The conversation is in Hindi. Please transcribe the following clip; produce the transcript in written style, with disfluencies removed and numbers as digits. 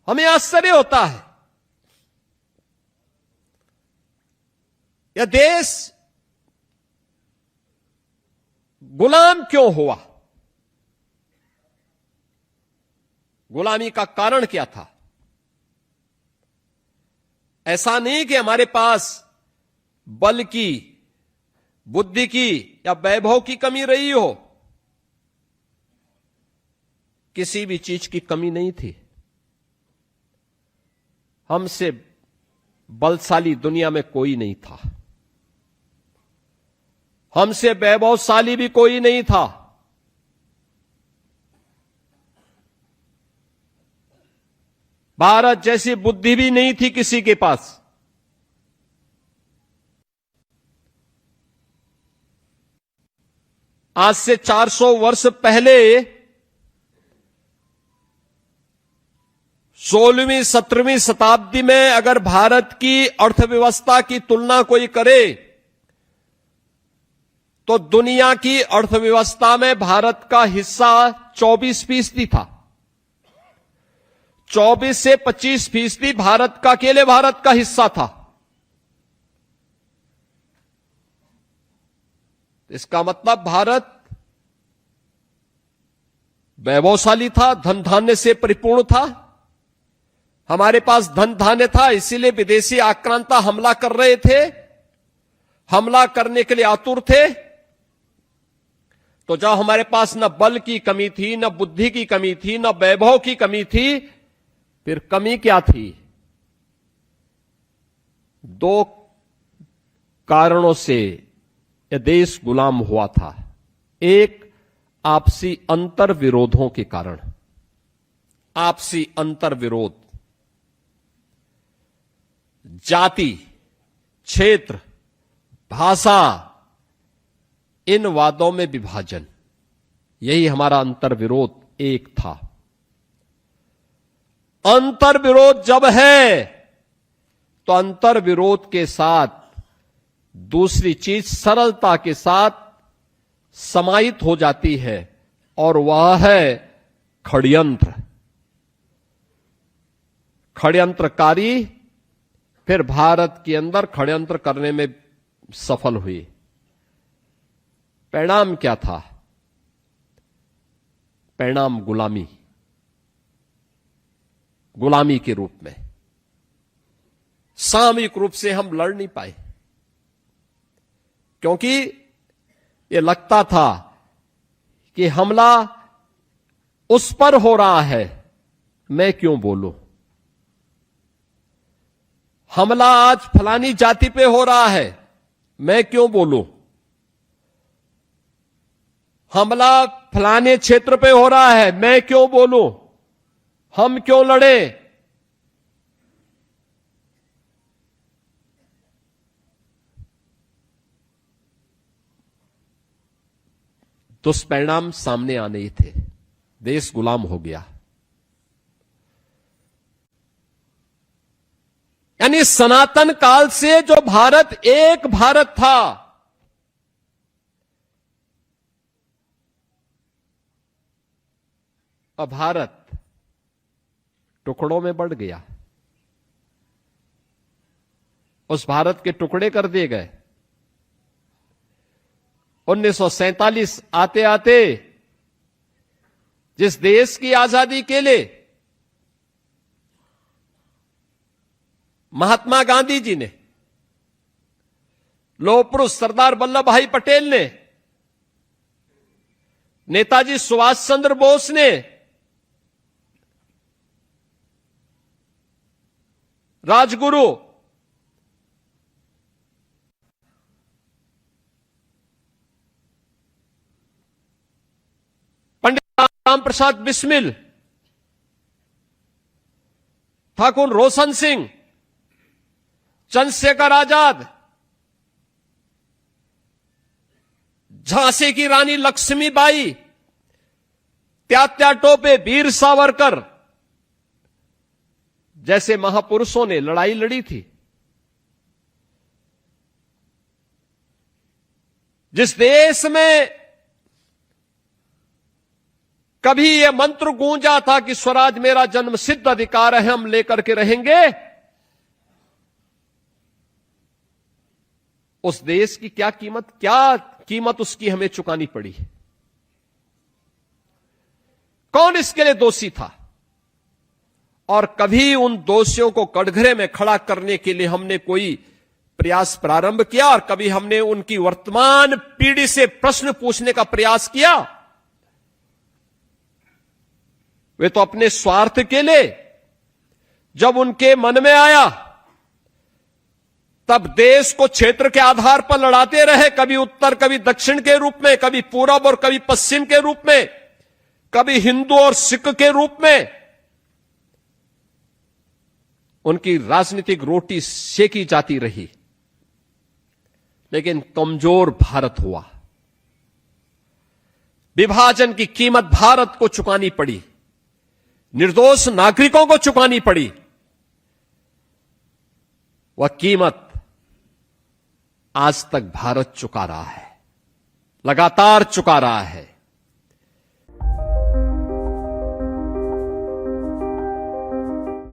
हमें आश्चर्य होता है, यह देश गुलाम क्यों हुआ? गुलामी का कारण क्या था? ऐसा नहीं कि हमारे पास बल की, बुद्धि की या वैभव की कमी रही हो। किसी भी चीज की कमी नहीं थी। हमसे बलशाली दुनिया में कोई नहीं था, हमसे वैभवशाली भी कोई नहीं था। भारत जैसी बुद्धि भी नहीं थी किसी के पास। आज से 400 वर्ष पहले 16वीं 17वीं शताब्दी में अगर भारत की अर्थव्यवस्था की तुलना कोई करे तो दुनिया की अर्थव्यवस्था में भारत का हिस्सा 24% था। 24 से 25% भारत का, अकेले भारत का हिस्सा था। इसका मतलब भारत वैभवशाली था, धन धान्य से परिपूर्ण था। हमारे पास धन धान्य था, इसीलिए विदेशी आक्रांता हमला कर रहे थे, हमला करने के लिए आतुर थे। तो जब हमारे पास न बल की कमी थी, न बुद्धि की कमी थी, न वैभव की कमी थी, फिर कमी क्या थी? 2 कारणों से यह देश गुलाम हुआ था। एक, आपसी अंतर विरोधों के कारण। आपसी अंतर विरोध, जाति, क्षेत्र, भाषा, इन वादों में विभाजन, यही हमारा अंतर विरोध एक था। अंतर विरोध जब है तो अंतर विरोध के साथ दूसरी चीज सरलता के साथ समाहित हो जाती है, और वह है षड्यंत्र। षड्यंत्रकारी फिर भारत के अंदर षड्यंत्र करने में सफल हुई। परिणाम क्या था? परिणाम गुलामी, गुलामी के रूप में। सामूहिक रूप से हम लड़ नहीं पाए, क्योंकि यह लगता था कि हमला उस पर हो रहा है, मैं क्यों बोलूं? हमला आज फलानी जाति पे हो रहा है, मैं क्यों बोलूं? हमला फलाने क्षेत्र पे हो रहा है, मैं क्यों बोलूं? हम क्यों लड़े? दुष्परिणाम सामने आने ही थे। देश गुलाम हो गया। यानी सनातन काल से जो भारत एक भारत था, अब भारत टुकड़ों में बढ़ गया। उस भारत के टुकड़े कर दिए गए। 1947 आते आते जिस देश की आजादी के लिए महात्मा गांधी जी ने, लौह पुरुष सरदार वल्लभ भाई पटेल ने, नेताजी सुभाष चंद्र बोस ने, राजगुरु पंडित राम प्रसाद बिस्मिल, ठाकुर रोशन सिंह, चंद्रशेखर आजाद, झांसी की रानी लक्ष्मीबाई, त्यात्या टोपे, वीर सावरकर जैसे महापुरुषों ने लड़ाई लड़ी थी। जिस देश में कभी यह मंत्र गूंजा था कि स्वराज मेरा जन्म सिद्ध अधिकार है, हम लेकर के रहेंगे? उस देश की क्या कीमत उसकी हमें चुकानी पड़ी? कौन इसके लिए दोषी था? और कभी उन दोषियों को कटघरे में खड़ा करने के लिए हमने कोई प्रयास प्रारंभ किया? और कभी हमने उनकी वर्तमान पीढ़ी से प्रश्न पूछने का प्रयास किया? वे तो अपने स्वार्थ के लिए जब उनके मन में आया तब देश को क्षेत्र के आधार पर लड़ाते रहे, कभी उत्तर कभी दक्षिण के रूप में, कभी पूरब और कभी पश्चिम के रूप में, कभी हिंदू और सिख के रूप में। उनकी राजनीतिक रोटी सेकी जाती रही, लेकिन कमजोर भारत हुआ। विभाजन की कीमत भारत को चुकानी पड़ी, निर्दोष नागरिकों को चुकानी पड़ी। वह कीमत आज तक भारत चुका रहा है, लगातार चुका रहा है।